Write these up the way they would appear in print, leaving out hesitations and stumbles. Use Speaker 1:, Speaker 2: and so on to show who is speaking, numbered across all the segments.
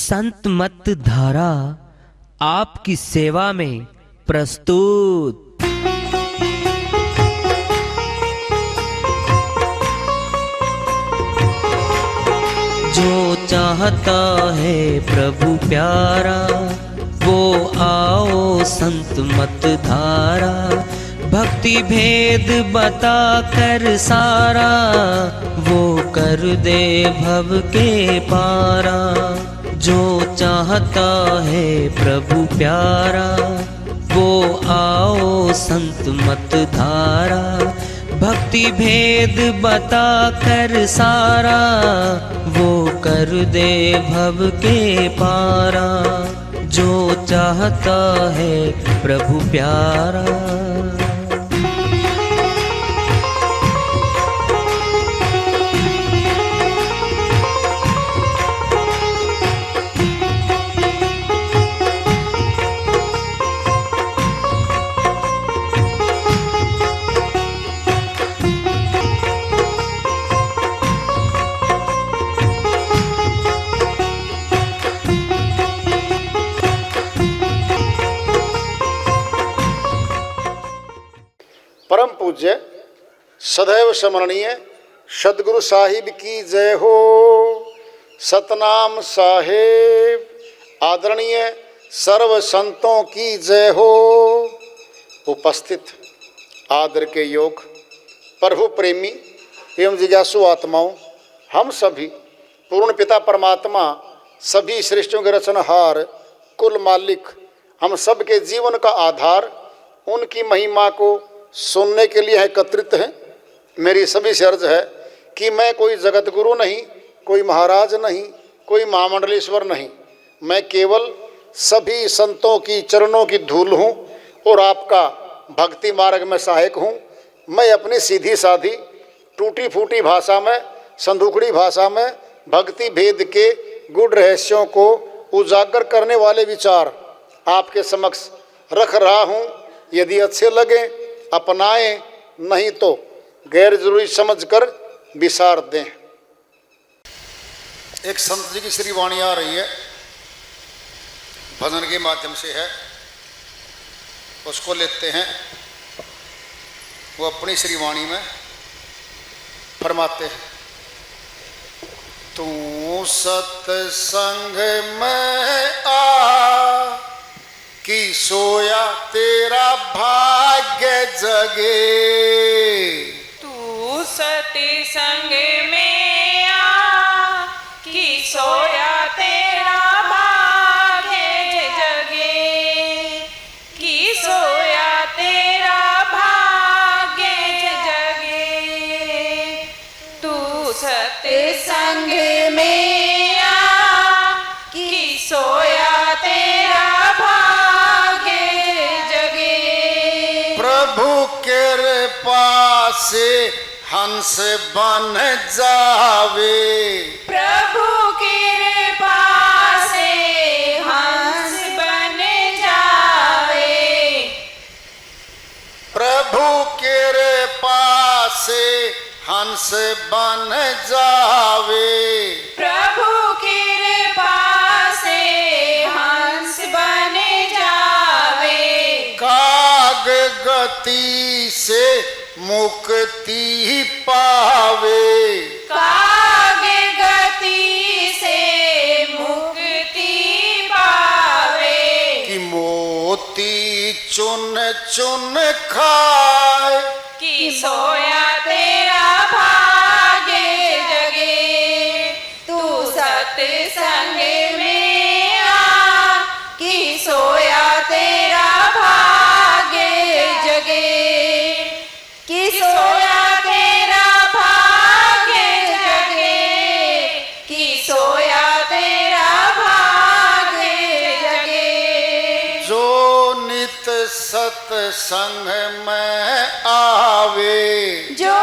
Speaker 1: संत मत धारा आपकी सेवा में प्रस्तुत। जो चाहता है प्रभु प्यारा वो आओ संत मत धारा, भक्ति भेद बता कर सारा वो कर दे भव के पारा। जो चाहता है प्रभु प्यारा वो आओ संत मत धारा, भक्ति भेद बता कर सारा वो कर दे भव के पारा। जो चाहता है प्रभु प्यारा।
Speaker 2: परम पूज्य सदैव स्मरणीय सदगुरु साहिब की जय हो। सतनाम साहेब आदरणीय सर्व संतों की जय हो। उपस्थित आदर के योग प्रभु प्रेमी एवं जिज्ञासु आत्माओं, हम सभी पूर्ण पिता परमात्मा सभी सृष्टियों के रचनहार कुल मालिक हम सब के जीवन का आधार उनकी महिमा को सुनने के लिए एकत्रित हैं। मेरी सभी से अर्ज है कि मैं कोई जगत गुरु नहीं, कोई महाराज नहीं, कोई महामंडलेश्वर नहीं, मैं केवल सभी संतों की चरणों की धूल हूँ और आपका भक्ति मार्ग में सहायक हूँ। मैं अपनी सीधी साधी टूटी फूटी भाषा में, संदूकड़ी भाषा में भक्ति भेद के गुड़ रहस्यों को उजागर करने वाले विचार आपके समक्ष रख रहा हूँ। यदि अच्छे लगे अपनाएं, नहीं तो गैर जरूरी समझकर विसार दें। एक संत जी की श्री वाणी आ रही है, भजन के माध्यम से है, उसको लेते हैं। वो अपनी श्री वाणी में फरमाते हैं, तू सत्संग में आ कि सोया तेरा भाग्य जगे।
Speaker 3: तू सत्संग में आ कि सोया तेरा भाग्य जगे, कि सोया तेरा भाग्य जगे। तू सत्संग में आ कि सोया तेरा
Speaker 2: प्रभु कृपा से हंस बन जावे।
Speaker 3: प्रभु कृपा से हंस बन जावे।
Speaker 2: प्रभु कृपा से हंस बन जावे।
Speaker 3: प्रभु कृपा से हंस बन जावे।
Speaker 2: काग गति से मुक्ति पावे।
Speaker 3: काग गति से मुक्ति पावे।
Speaker 2: कि मोती चुन चुन खाए।
Speaker 3: कि सोया तेरा भाग्य जगे। तू सत्संग में आ कि सोया तेरा भाग्य जगे, कि सोया तेरा भाग्य जगे, कि सोया तेरा भाग्य जगे।
Speaker 2: जो नित सत्संग में आवे।
Speaker 3: जो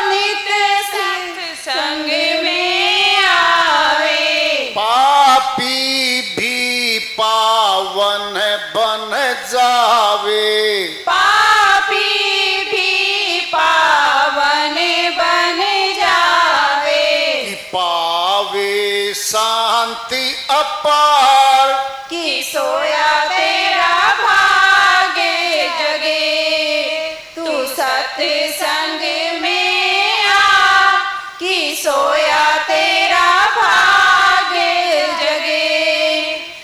Speaker 3: नित सत्संग में आवे।
Speaker 2: पापी भी पावन बन जावे।
Speaker 3: पापी भी पावन बन जावे।
Speaker 2: कि पावे शांति अपार,
Speaker 3: कि सोया तेरा भाग्य जगे। तू सत्संग में आ, कि सोया तेरा भाग्य जगे।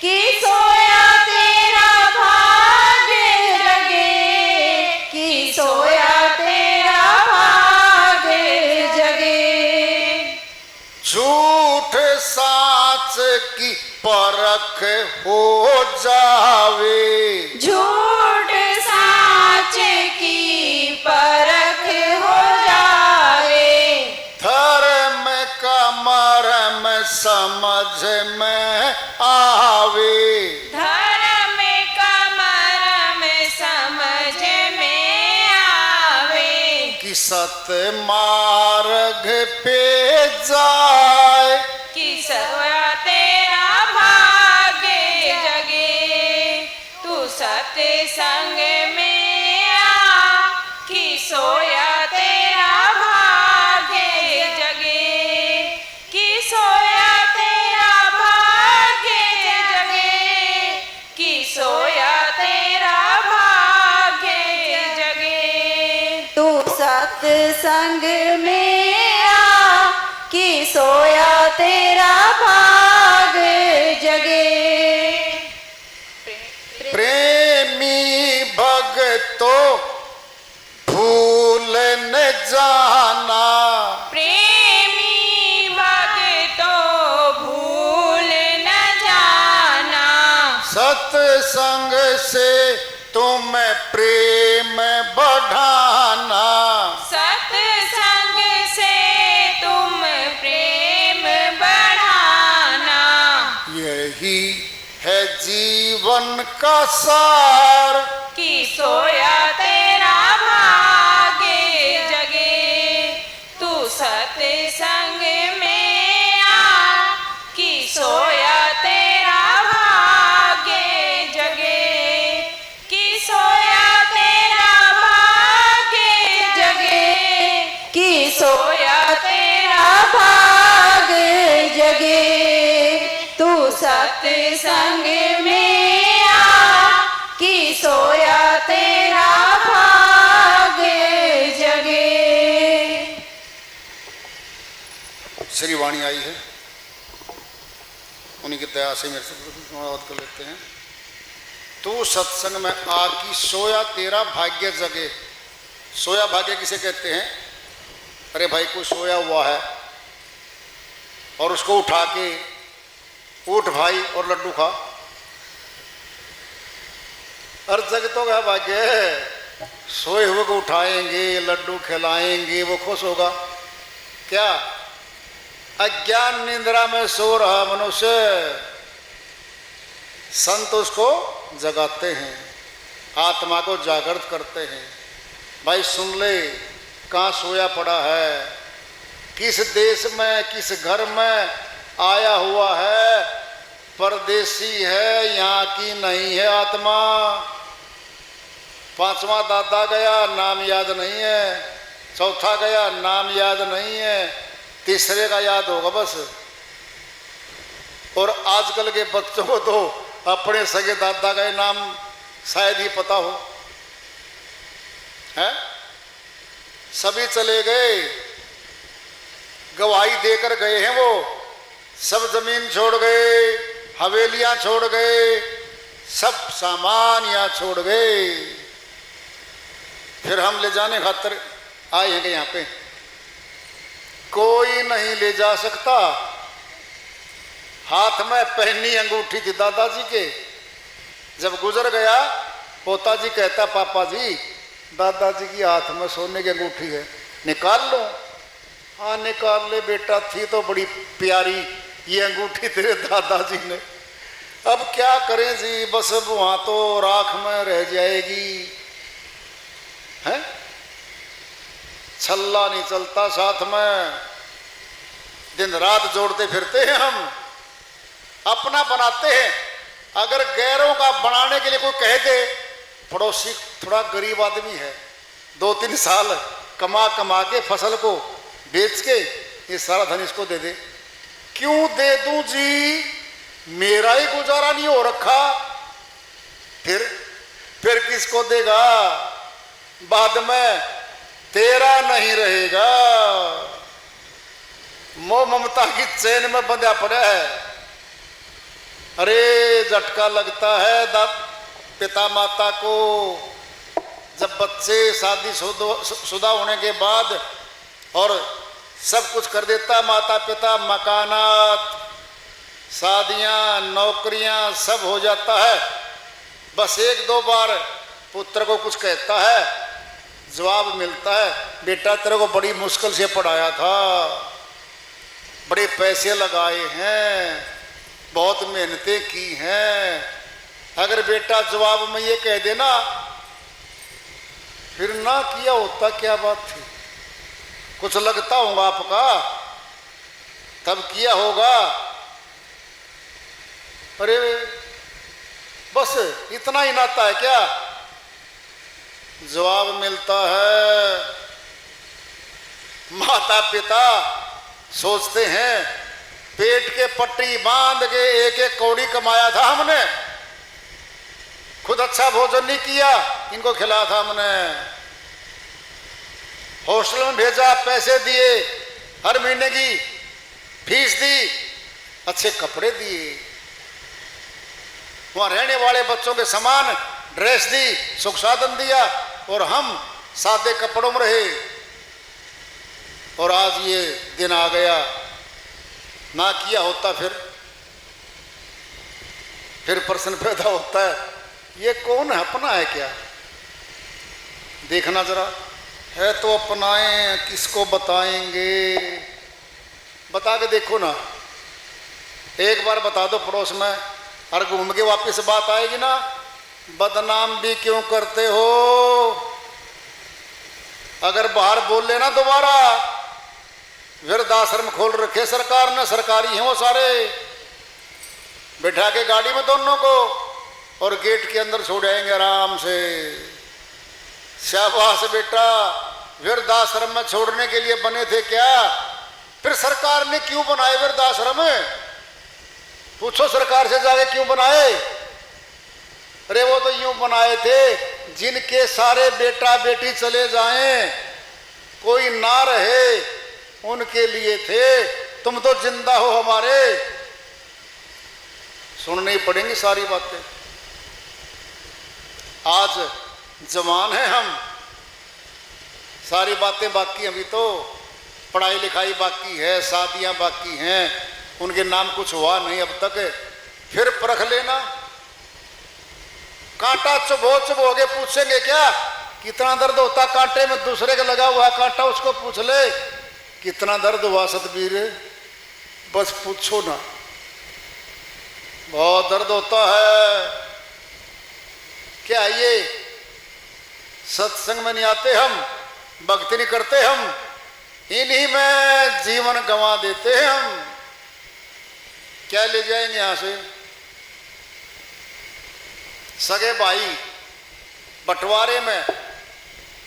Speaker 3: कि सोया तेरा भाग्य जगे। कि सोया तेरा भाग्य जगे।
Speaker 2: झूठ साच की परख हो जावे,
Speaker 3: झूठ साच की परख हो जावे।
Speaker 2: धर्म का मर्म समझ में आवे,
Speaker 3: धर्म का मर्म समझ में आवे।
Speaker 2: कि सत मार्ग पे जाए,
Speaker 3: कि सोया तेरा भाग्य जगे। तू सत्संग में आ, कि सोया तेरा भाग्य जगे। कि सोया तेरा भाग्य जगे। कि सोया तेरा भाग्य जगे। तू सत्संग में आ, कि सोया तेरा भाग जगे।
Speaker 2: प्रेमी भगतो भूल न जाना,
Speaker 3: प्रेमी भगतो भूल न जाना।
Speaker 2: सत्संग से तुम प्रेम बढ़ाना,
Speaker 3: सत्संग से तुम प्रेम बढ़ाना।
Speaker 2: यही है जीवन का सार,
Speaker 3: कि सोया तेरा भाग्य जगे। तू सत्संग में आ, कि सोया तेरा भाग्य जगे। कि सोया तेरा भाग्य जगे। कि सोया तेरा भाग्य जगे। तू सत्संग में आ, कि सोया तेरा भाग्य जगे।
Speaker 2: श्री वाणी आई है, उन्हीं की दया से मेरे से अनुवाद कर लेते हैं। तू सत्संग में आ कि सोया तेरा भाग्य जगे। सोया भाग्य किसे कहते हैं? अरे भाई कोई सोया हुआ है और उसको उठा के उठ भाई और लड्डू खा, हर जग तो क्या भाग्य है। सोए हुए को उठाएंगे, लड्डू खिलाएंगे, वो खुश होगा क्या? अज्ञान निंद्रा में सो रहा मनुष्य, संत उसको जगाते हैं, आत्मा को जागृत करते हैं। भाई सुन ले, कहाँ सोया पड़ा है, किस देश में किस घर में आया हुआ है, परदेसी है, यहाँ की नहीं है आत्मा। पांचवा दादा गया, नाम याद नहीं है, चौथा गया, नाम याद नहीं है, तीसरे का याद होगा बस। और आजकल के बच्चों को तो अपने सगे दादा का नाम शायद ही पता हो, है? सभी चले गए, गवाही देकर गए हैं वो, सब जमीन छोड़ गए, हवेलियां छोड़ गए, सब सामान यहाँ छोड़ गए। फिर हम ले जाने खातिर आए हैं कि यहाँ पे कोई नहीं ले जा सकता। हाथ में पहनी अंगूठी थी दादाजी के, जब गुजर गया पोता जी कहता पापा जी दादाजी की हाथ में सोने की अंगूठी है, निकाल लो। हाँ निकाल ले बेटा, थी तो बड़ी प्यारी ये अंगूठी तेरे दादाजी ने, अब क्या करें जी, बस अब वहाँ तो राख में रह जाएगी, है? छल्ला नहीं चलता साथ में, दिन रात जोड़ते फिरते हैं हम, अपना बनाते हैं। अगर गैरों का बनाने के लिए कोई कह दे, पड़ोसी थोड़ा गरीब आदमी है, 2-3 साल कमा कमा के फसल को बेच के ये सारा धन इसको दे दे, क्यों दे दूं जी, मेरा ही गुजारा नहीं हो रखा, फिर किसको देगा, बाद में तेरा नहीं रहेगा। मोह ममता की चैन में बंधा पड़ा है। अरे झटका लगता है पिता माता को, जब बच्चे शादी शुदा होने के बाद और सब कुछ कर देता माता पिता, मकानात, शादियां, नौकरियां सब हो जाता है, बस एक दो बार पुत्र को कुछ कहता है, जवाब मिलता है, बेटा तेरे को बड़ी मुश्किल से पढ़ाया था, बड़े पैसे लगाए हैं, बहुत मेहनतें की हैं। अगर बेटा जवाब में ये कह देना फिर ना किया होता क्या बात थी, कुछ लगता होगा आपका, तब किया होगा। अरे बस इतना ही नाता है क्या, जवाब मिलता है। माता पिता सोचते हैं पेट के पट्टी बांध के एक एक कौड़ी कमाया था हमने, खुद अच्छा भोजन नहीं किया, इनको खिलाया था हमने, हॉस्टल में भेजा, पैसे दिए, हर महीने की फीस दी, अच्छे कपड़े दिए, वहां रहने वाले बच्चों के समान ड्रेस दी, सुख साधन दिया, और हम सादे कपड़ों में रहे। और आज ये दिन आ गया, ना किया होता फिर प्रश्न पैदा होता है, ये कौन है, अपना है क्या? देखना जरा, है तो अपनाएं, किसको बताएंगे? बता के देखो ना, एक बार बता दो पड़ोस में, और घूम के वापस बात आएगी ना, बदनाम भी क्यों करते हो? अगर बाहर बोल लेना दोबारा, वृद्धाश्रम खोल रखे सरकार ने, सरकारी हैं वो सारे, बैठा के गाड़ी में दोनों को और गेट के अंदर छोड़ आएंगे आराम से। शाबाश बेटा, वृद्धाश्रम में छोड़ने के लिए बने थे क्या? फिर सरकार ने क्यों बनाए वृद्धाश्रम? पूछो सरकार से जाके क्यों बनाए? अरे वो तो यूं बनाए थे जिनके सारे बेटा बेटी चले जाएं, कोई ना रहे, उनके लिए थे। तुम तो जिंदा हो हमारे, सुननी पड़ेंगी सारी बातें। आज जवान हैं हम, सारी बातें बाकी, अभी तो पढ़ाई लिखाई बाकी है, शादियां बाकी हैं, उनके नाम कुछ हुआ नहीं अब तक। फिर परख लेना, कांटा चुभो के पूछेंगे क्या कितना दर्द होता कांटे में? दूसरे का लगा हुआ कांटा, उसको पूछ ले कितना दर्द हुआ सतबीर, बस पूछो ना, बहुत दर्द होता है। क्या ये सत्संग में नहीं आते हम, भक्ति नहीं करते हम, इन्हीं में जीवन गंवा देते हैं हम। क्या ले जाएंगे यहां से? सगे भाई बंटवारे में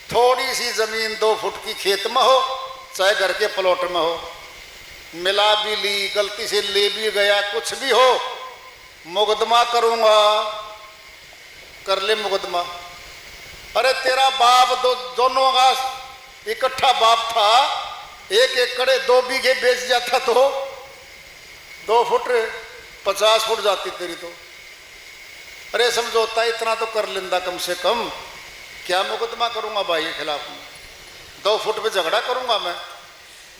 Speaker 2: थोड़ी सी जमीन 2 फुट की खेत में हो, चाहे घर के प्लॉट में हो, मिला भी ली, गलती से ले भी गया, कुछ भी हो, मुकदमा करूंगा, कर ले मुकदमा। अरे तेरा बाप दोनों का इकट्ठा बाप था, 1 एकड़ 2 बीघे बेच जाता तो 2 फुट 50 फुट जाती तेरी तो। अरे समझौता इतना तो कर लेंदा कम से कम, क्या मुकदमा करूंगा भाई के खिलाफ में? 2 फुट पे झगड़ा करूंगा मैं?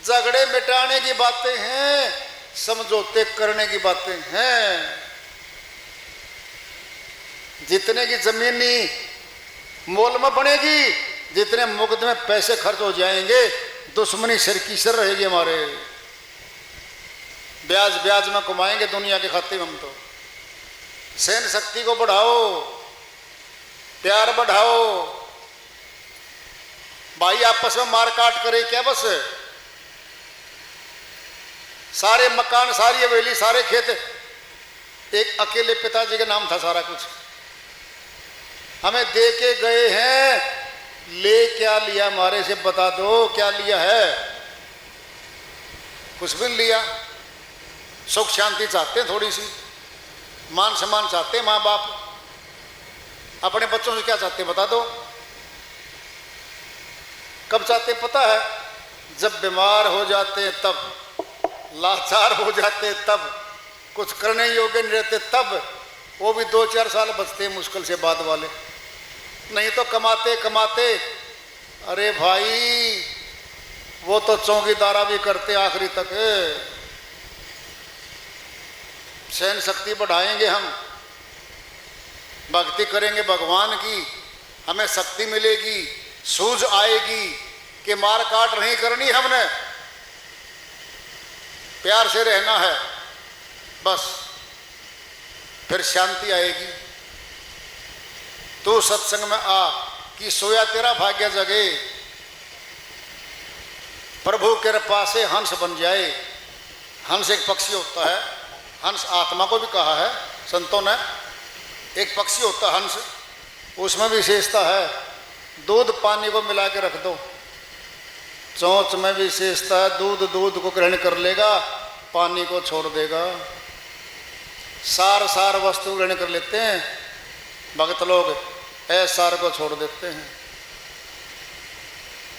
Speaker 2: झगड़े मिटाने की बातें हैं, समझौते करने की बातें हैं। जितने की जमीनी मोल में बनेगी, जितने मुकदमे पैसे खर्च हो जाएंगे, दुश्मनी सिर की सिर रहेगी हमारे। ब्याज ब्याज में कमाएंगे दुनिया के खाते में हम तो। सहन शक्ति को बढ़ाओ, प्यार बढ़ाओ। भाई आपस में मार काट करे क्या? बस सारे मकान, सारी हवेली, सारे खेत एक अकेले पिताजी के नाम था, सारा कुछ हमें दे के गए हैं। ले क्या लिया हमारे से? बता दो क्या लिया है? कुछ भी लिया। सुख शांति चाहते हैं, थोड़ी सी मान सम्मान चाहते हैं। माँ बाप अपने बच्चों से क्या चाहते हैं बता दो? कब चाहते पता है? जब बीमार हो जाते हैं तब, लाचार हो जाते हैं तब, कुछ करने योग्य नहीं रहते तब। वो भी 2-4 साल बचते हैं मुश्किल से बाद वाले, नहीं तो कमाते कमाते। अरे भाई वो तो चौकीदारा भी करते आखिरी तक। सहन शक्ति बढ़ाएंगे हम, भक्ति करेंगे भगवान की, हमें शक्ति मिलेगी, सूझ आएगी कि मार काट नहीं करनी, हमने प्यार से रहना है बस, फिर शांति आएगी। तू सत्संग में आ कि सोया तेरा भाग्य जगे, प्रभु के कृपा से हंस बन जाए। हंस एक पक्षी होता है, हंस आत्मा को भी कहा है संतों ने, एक पक्षी होता है हंस, उसमें विशेषता है, दूध पानी को मिला के रख दो, चोंच में विशेषता है, दूध को ग्रहण कर लेगा, पानी को छोड़ देगा। सार वस्तु ग्रहण कर लेते हैं भक्त लोग, सार को छोड़ देते हैं।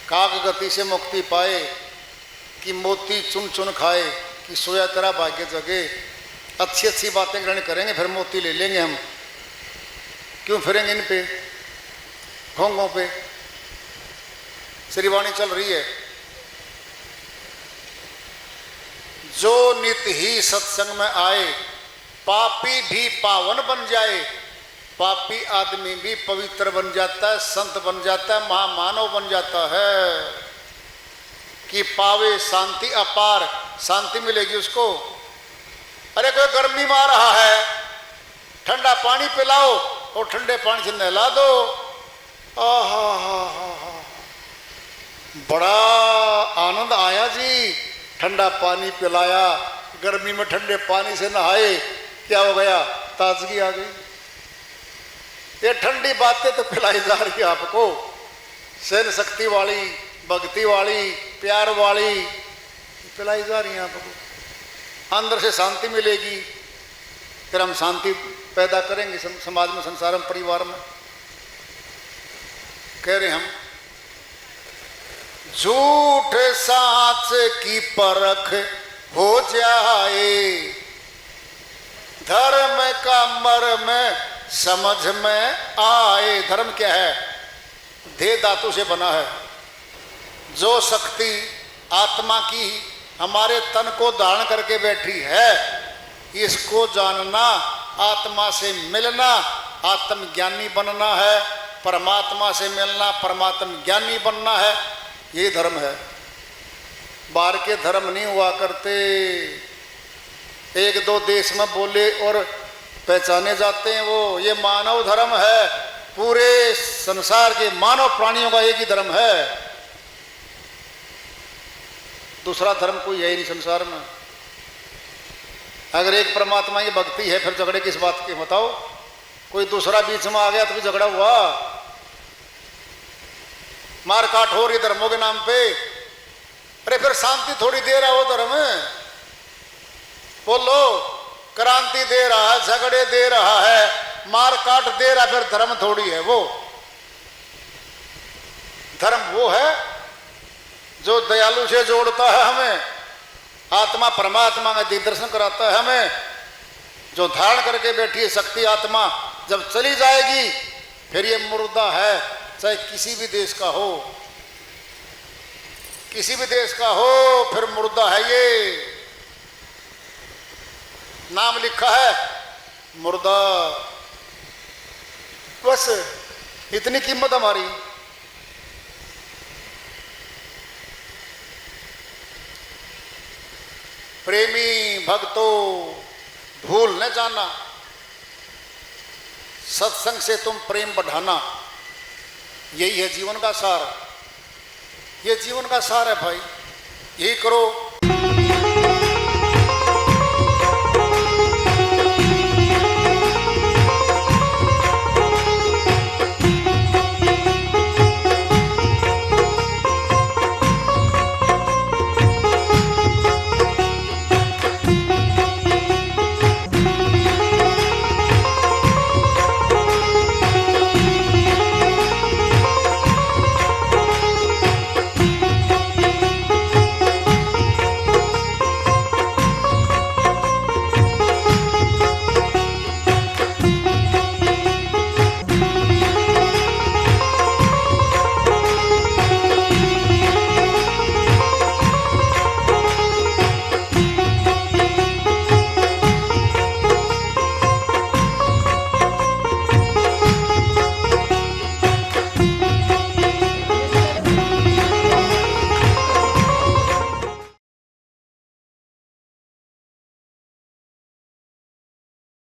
Speaker 2: काक गति से मुक्ति पाए कि मोती चुन चुन खाए, कि सोया तेरा भाग्य जगे। अच्छी अच्छी बातें ग्रहण करेंगे, फिर मोती ले लेंगे हम, क्यों फिरेंगे इन पे घोंघों पे। श्रीवाणी चल रही है, जो नित ही सत्संग में आए, पापी भी पावन बन जाए। पापी आदमी भी पवित्र बन जाता है, संत बन जाता है, महामानव बन जाता है। कि पावे शांति अपार, शांति मिलेगी उसको। अरे कोई गर्मी में आ रहा है, ठंडा पानी पिलाओ और ठंडे पानी से नहला दो, आहा बड़ा आनंद आया जी। ठंडा पानी पिलाया, गर्मी में ठंडे पानी से नहाए, क्या हो गया? ताजगी आ गई। ये ठंडी बातें तो पिलाई जा रही है आपको, सहन शक्ति वाली, भक्ति वाली, प्यार वाली पिलाई जा रही है आपको। अंदर से शांति मिलेगी, फिर हम शांति पैदा करेंगे समाज में, संसार में, परिवार में। कह रहे हम, झूठ साच की परख हो जाए, धर्म का मर्म समझ में आए। धर्म क्या है? धे धातु से बना है। जो शक्ति आत्मा की हमारे तन को धारण करके बैठी है, इसको जानना, आत्मा से मिलना, आत्मज्ञानी बनना है। परमात्मा से मिलना, परमात्म ज्ञानी बनना है, ये धर्म है। बाहर के धर्म नहीं हुआ करते। एक दो देश में बोले और पहचाने जाते हैं वो, ये मानव धर्म है। पूरे संसार के मानव प्राणियों का एक ही धर्म है, दूसरा धर्म कोई है ही नहीं संसार में। अगर एक परमात्मा की भक्ति है, फिर झगड़े किस बात के बताओ? कोई दूसरा बीच में आ गया तो भी झगड़ा हुआ, मार काट हो रही धर्मों के नाम पे। अरे फिर शांति थोड़ी दे रहा हो धर्म, बोलो क्रांति दे रहा है, झगड़े दे रहा है, मार काट दे रहा, फिर धर्म थोड़ी है वो। धर्म वो है जो दयालु से जोड़ता है हमें, आत्मा परमात्मा में दिग्दर्शन कराता है हमें। जो धारण करके बैठी है शक्ति आत्मा, जब चली जाएगी फिर ये मुर्दा है, चाहे किसी भी देश का हो, किसी भी देश का हो, फिर मुर्दा है ये। नाम लिखा है मुर्दा, बस इतनी कीमत हमारी। प्रेमी भक्तों, भूल न जाना, सत्संग से तुम प्रेम बढ़ाना, यही है जीवन का सार। ये जीवन का सार है भाई, यही करो